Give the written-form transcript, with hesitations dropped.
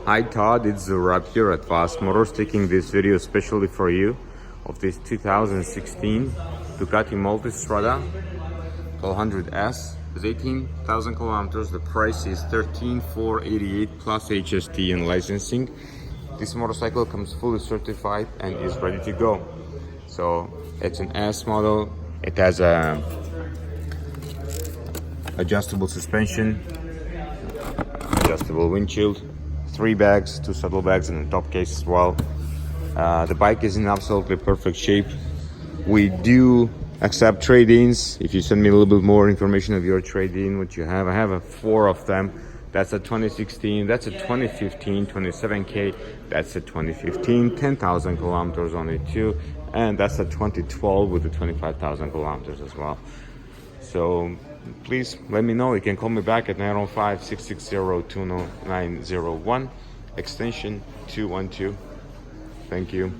Hi Todd, it's Rob here at Fast Motors taking this video especially for you of this 2016 Ducati Multistrada 1200S. It's 18,000 kilometers. The price is 13,488 plus HST and licensing. This motorcycle comes fully certified and is ready to go. So it's an S model. It has a adjustable suspension, adjustable windshield, 3 bags, 2 saddlebags, and a top case as well. The bike is in absolutely perfect shape. We do accept trade-ins. If you send me a little bit more information of your trade-in, what you have, I have 4 of them. That's a 2016, that's a 2015, 27K, that's a 2015, 10,000 kilometers only too, and that's a 2012 with the 25,000 kilometers as well. So please let me know. You can call me back at 905-660-20901, extension 212. Thank you.